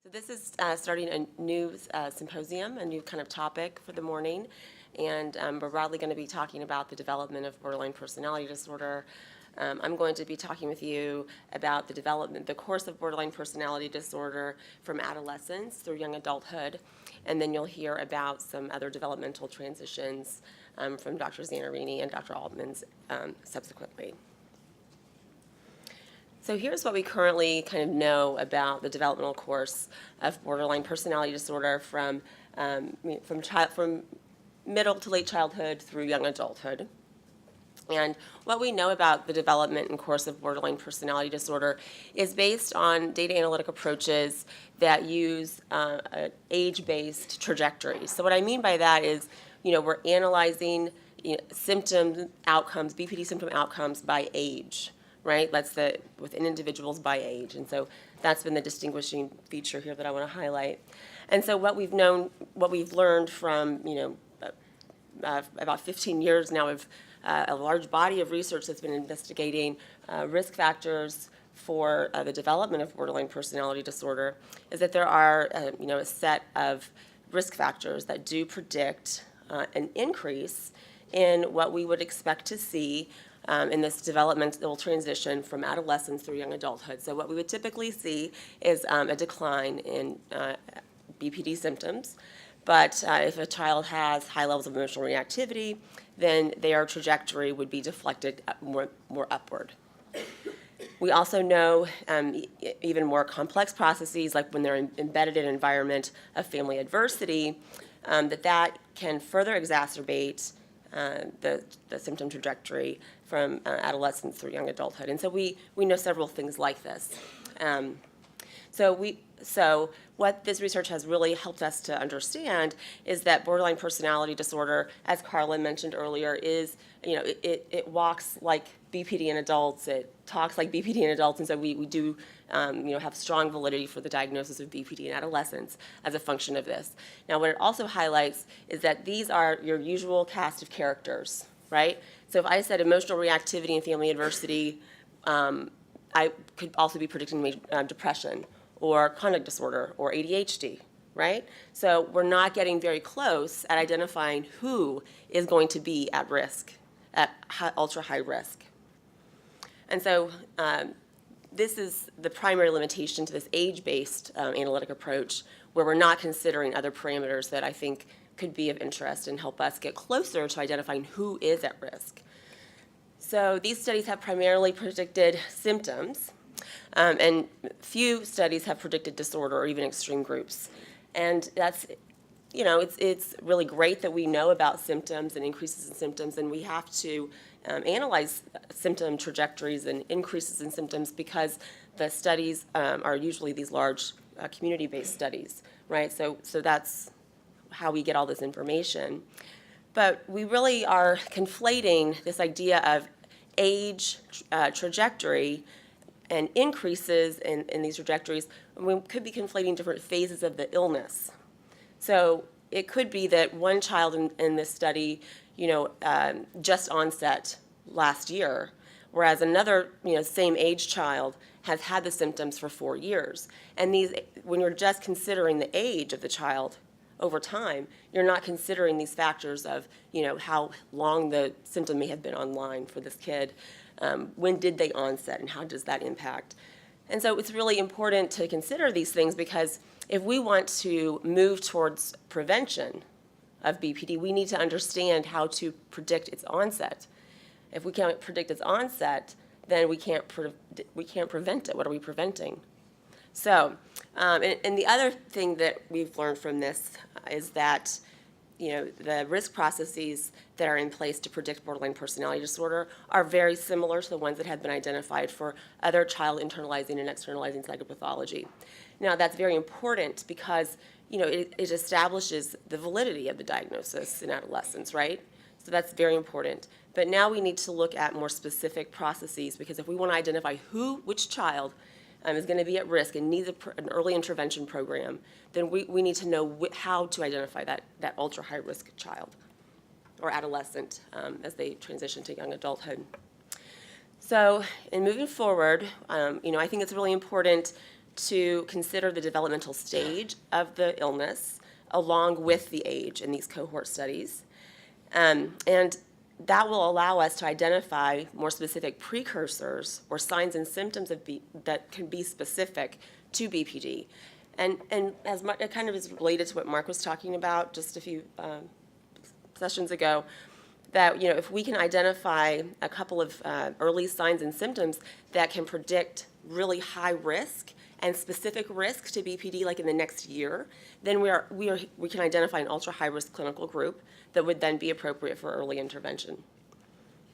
So this is starting a new symposium, a new kind of topic for the morning, and we're broadly going to be talking about the development of borderline personality disorder. I'm going to be talking with you about the course of borderline personality disorder from adolescence through young adulthood, and then you'll hear about some other developmental transitions from Dr. Zanarini and Dr. Altman's subsequently. So here's what we currently kind of know about the developmental course of borderline personality disorder from middle to late childhood through young adulthood. And what we know about the development and course of borderline personality disorder is based on data analytic approaches that use age-based trajectories. So what I mean by that is, we're analyzing symptom outcomes, BPD symptom outcomes by age. Right? Within individuals by age. And so that's been the distinguishing feature here that I want to highlight. And so what we've learned from, about 15 years now of a large body of research that's been investigating risk factors for the development of borderline personality disorder is that there are, a set of risk factors that do predict an increase in what we would expect to see in this developmental transition from adolescence through young adulthood. So what we would typically see is a decline in BPD symptoms. But if a child has high levels of emotional reactivity, then their trajectory would be deflected more upward. We also know even more complex processes, like when they're embedded in an environment of family adversity, that can further exacerbate the symptom trajectory from adolescence through young adulthood. And so we know several things like this. So what this research has really helped us to understand is that borderline personality disorder, as Carla mentioned earlier, is, it walks like BPD in adults, it talks like BPD in adults, and so we do have strong validity for the diagnosis of BPD in adolescents as a function of this. Now, what it also highlights is that these are your usual cast of characters, right? So if I said emotional reactivity and family adversity, I could also be predicting depression or conduct disorder or ADHD, right? So we're not getting very close at identifying who is going to be at risk, at ultra high risk. And so this is the primary limitation to this age-based analytic approach, where we're not considering other parameters that I think could be of interest and help us get closer to identifying who is at risk. So these studies have primarily predicted symptoms, and few studies have predicted disorder or even extreme groups. And that's, it's really great that we know about symptoms and increases in symptoms, and we have to analyze symptom trajectories and increases in symptoms because the studies are usually these large community-based studies, right? So that's how we get all this information. But we really are conflating this idea of age trajectory and increases in these trajectories, and we could be conflating different phases of the illness. So it could be that one child in this study, just onset last year, whereas another, same age child has had the symptoms for 4 years. And when you're just considering the age of the child over time, you're not considering these factors of, how long the symptom may have been online for this kid. When did they onset, and how does that impact? And so it's really important to consider these things, because if we want to move towards prevention of BPD, we need to understand how to predict its onset. If we can't predict its onset, then we can't prevent it. What are we preventing? So, and the other thing that we've learned from this is that the risk processes that are in place to predict borderline personality disorder are very similar to the ones that have been identified for other child internalizing and externalizing psychopathology. Now, that's very important because, it establishes the validity of the diagnosis in adolescence, right? So that's very important. But now we need to look at more specific processes, because if we want to identify which child is going to be at risk and needs an early intervention program, then we need to know how to identify that ultra high risk child or adolescent as they transition to young adulthood. So in moving forward, I think it's really important to consider the developmental stage of the illness along with the age in these cohort studies. And that will allow us to identify more specific precursors or signs and symptoms that can be specific to BPD. And as it kind of is related to what Mark was talking about just a few sessions ago, that if we can identify a couple of early signs and symptoms that can predict really high risk and specific risk to BPD, like in the next year, then we can identify an ultra high risk clinical group that would then be appropriate for early intervention.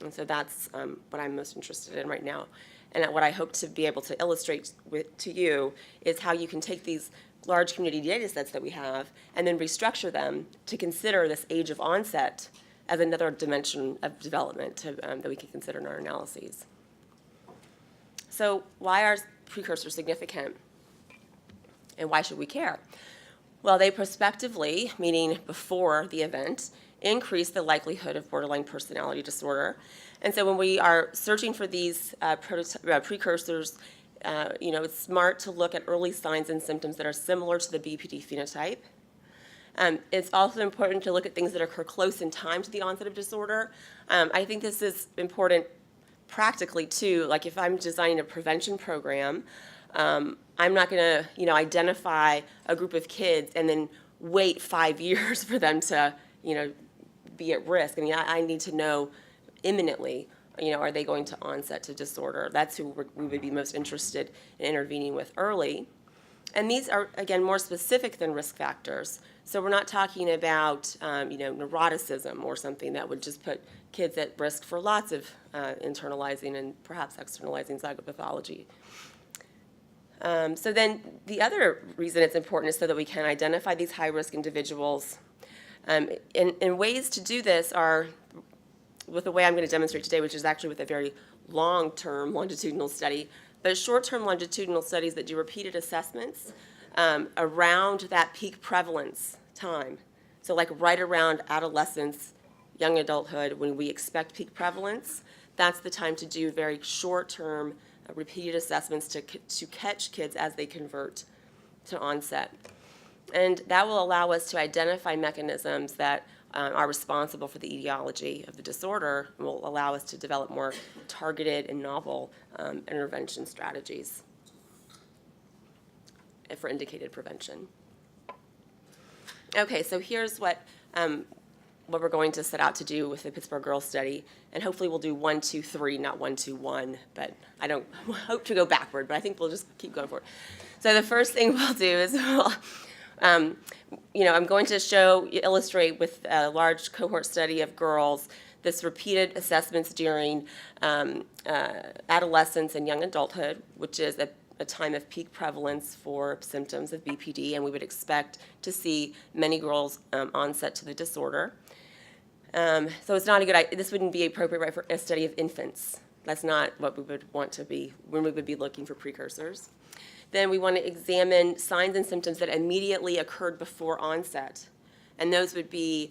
And so that's what I'm most interested in right now. And what I hope to be able to illustrate to you is how you can take these large community data sets that we have and then restructure them to consider this age of onset as another dimension of development that we can consider in our analyses. So why are precursors significant? And why should we care? Well, they prospectively, meaning before the event, increase the likelihood of borderline personality disorder. And so when we are searching for these precursors, it's smart to look at early signs and symptoms that are similar to the BPD phenotype. It's also important to look at things that occur close in time to the onset of disorder. I think this is important practically too. Like if I'm designing a prevention program, I'm not going to identify a group of kids and then wait 5 years for them to be at risk. I mean, I need to know imminently, are they going to onset to disorder? That's who we would be most interested in intervening with early. And these are, again, more specific than risk factors. So we're not talking about, neuroticism or something that would just put kids at risk for lots of internalizing and perhaps externalizing psychopathology. So then the other reason it's important is so that we can identify these high-risk individuals. And ways to do this are with the way I'm going to demonstrate today, which is actually with a very long-term longitudinal study, but short-term longitudinal studies that do repeated assessments around that peak prevalence time. So like right around adolescence, young adulthood, when we expect peak prevalence, that's the time to do very short-term repeated assessments to catch kids as they convert to onset. And that will allow us to identify mechanisms that are responsible for the etiology of the disorder and will allow us to develop more targeted and novel intervention strategies for indicated prevention. Okay, so here's what we're going to set out to do with the Pittsburgh Girls Study, and hopefully we'll do 1, 2, 3, not 1, 2, 1, but I don't hope to go backward, but I think we'll just keep going forward. So the first thing we'll do is I'm going to illustrate with a large cohort study of girls this repeated assessments during adolescence and young adulthood, which is a time of peak prevalence for symptoms of BPD, and we would expect to see many girls onset to the disorder. So it's not a good idea. This wouldn't be appropriate right for a study of infants. That's not what we would want to be when we would be looking for precursors. Then we want to examine signs and symptoms that immediately occurred before onset. And those would be,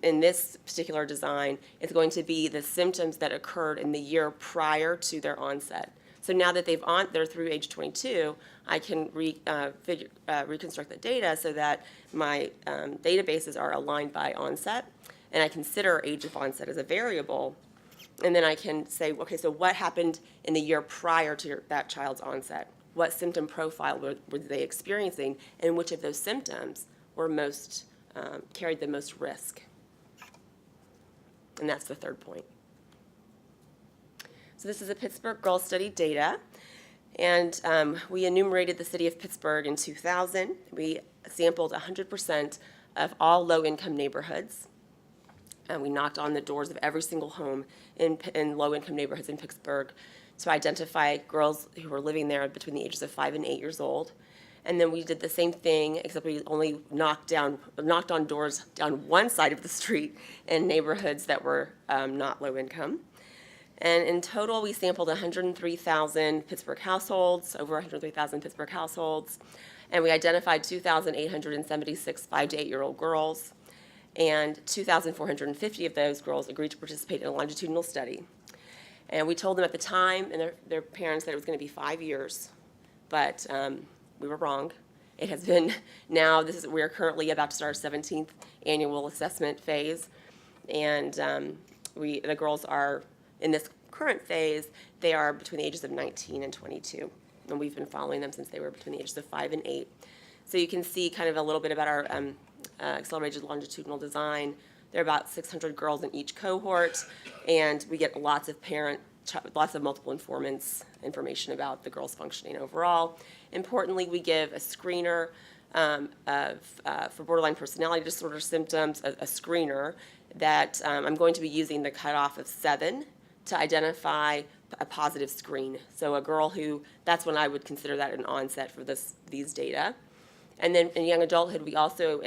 in this particular design, it's going to be the symptoms that occurred in the year prior to their onset. So now that they're through age 22, I can reconstruct the data so that my databases are aligned by onset, and I consider age of onset as a variable. And then I can say, okay, so what happened in the year prior to that child's onset? What symptom profile were they experiencing, and which of those symptoms were carried the most risk? And that's the third point. So this is a Pittsburgh Girls Study data, and we enumerated the city of Pittsburgh in 2000. We sampled 100% of all low-income neighborhoods, and we knocked on the doors of every single home in low-income neighborhoods in Pittsburgh to identify girls who were living there between the ages of 5 and 8 years old. And then we did the same thing, except we only knocked on doors down one side of the street in neighborhoods that were not low income. And in total, we sampled 103,000 Pittsburgh households, over 103,000 Pittsburgh households, and we identified 2,876 5 to 8-year-old girls, and 2,450 of those girls agreed to participate in a longitudinal study. And we told them at the time and their parents that it was going to be 5 years but we were wrong. It has been now, we're currently about to start our 17th annual assessment phase, and the girls are, in this current phase, they are between the ages of 19 and 22, and we've been following them since they were between the ages of 5 and 8. So you can see kind of a little bit about our accelerated longitudinal design. There are about 600 girls in each cohort, and we get lots of multiple informants information about the girls' functioning overall. Importantly, we give a screener for borderline personality disorder symptoms, a screener that I'm going to be using the cutoff of 7 to identify a positive screen. So a girl who, that's when I would consider that an onset for these data. And then in young adulthood, we also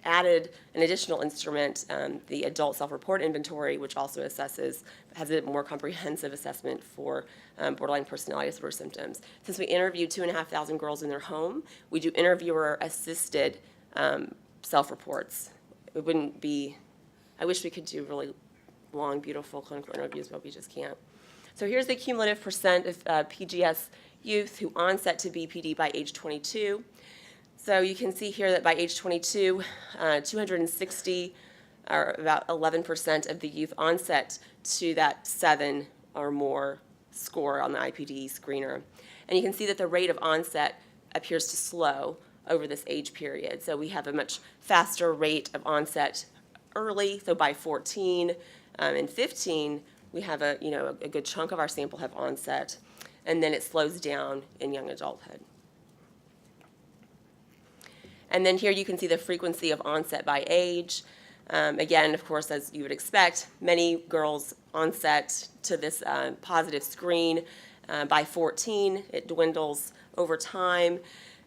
added an additional instrument, the adult self-report inventory, which also has a more comprehensive assessment for borderline personality disorder symptoms. Since we interviewed 2,500 girls in their home, we do interviewer-assisted self-reports. It wouldn't be, I wish we could do really long, beautiful clinical interviews, but we just can't. So here's the cumulative percent of PGS youth who onset to BPD by age 22. So you can see here that by age 22, 260, or about 11% of the youth onset to that 7 or more score on the IPD screener. And you can see that the rate of onset appears to slow over this age period. So we have a much faster rate of onset early, so by 14 and 15, we have a good chunk of our sample have onset, and then it slows down in young adulthood. And then here you can see the frequency of onset by age. Again, of course, as you would expect, many girls onset to this positive screen by 14. It dwindles over time,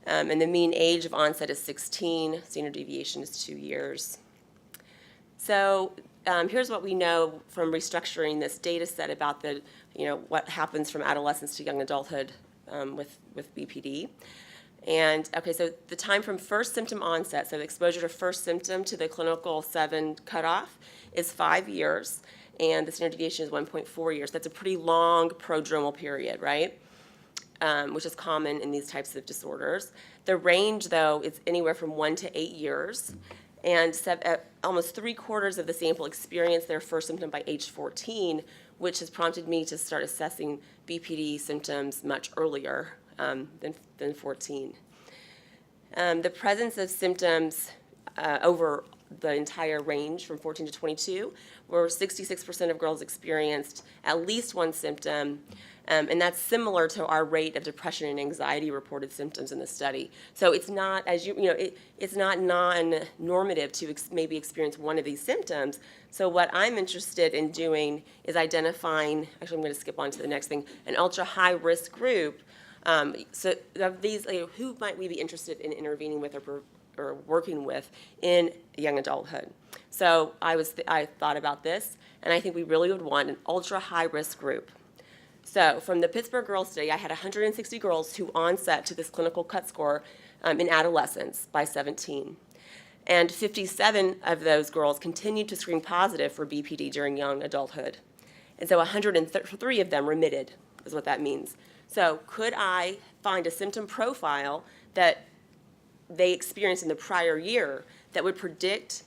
and the mean age of onset is 16. Standard deviation is 2 years. So here's what we know from restructuring this data set about what happens from adolescence to young adulthood with BPD. And okay, so the time from first symptom onset, so the exposure to first symptom to the clinical 7 cutoff, is 5 years, and the standard deviation is 1.4 years. That's a pretty long prodromal period, right? Which is common in these types of disorders. The range, though, is anywhere from 1 to 8 years, and almost 3/4 of the sample experience their first symptom by age 14, which has prompted me to start assessing BPD symptoms much earlier than 14. The presence of symptoms over the entire range from 14 to 22, where 66% of girls experienced at least one symptom, and that's similar to our rate of depression and anxiety reported symptoms in the study. So it's not, it's not non-normative to maybe experience one of these symptoms. So what I'm interested in doing is identifying, actually I'm going to skip on to the next thing, an ultra-high risk group. So of these, who might we be interested in intervening with or working with in young adulthood? So I thought about this, and I think we really would want an ultra-high risk group. So from the Pittsburgh Girls Study, I had 160 girls who onset to this clinical cut score in adolescence by 17. And 57 of those girls continued to screen positive for BPD during young adulthood. And so 103 of them remitted, is what that means. So could I find a symptom profile that they experienced in the prior year that would predict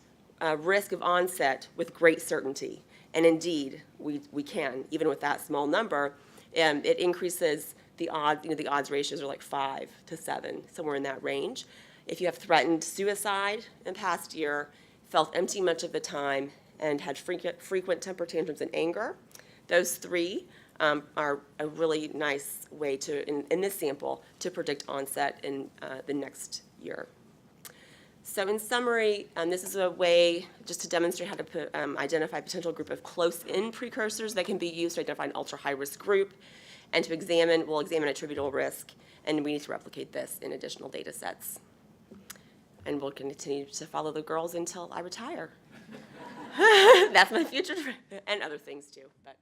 risk of onset with great certainty? And indeed, we can, even with that small number. It increases the odds, the odds ratios are like 5 to 7, somewhere in that range. If you have threatened suicide in the past year, felt empty much of the time, and had frequent temper tantrums and anger, those 3 are a really nice way to, in this sample, to predict onset in the next year. So in summary, this is a way just to demonstrate how to identify a potential group of close-in precursors that can be used to identify an ultra-high-risk group, and to we'll examine attributable risk, and we need to replicate this in additional data sets. And we'll continue to follow the girls until I retire. That's my future, and other things too. But.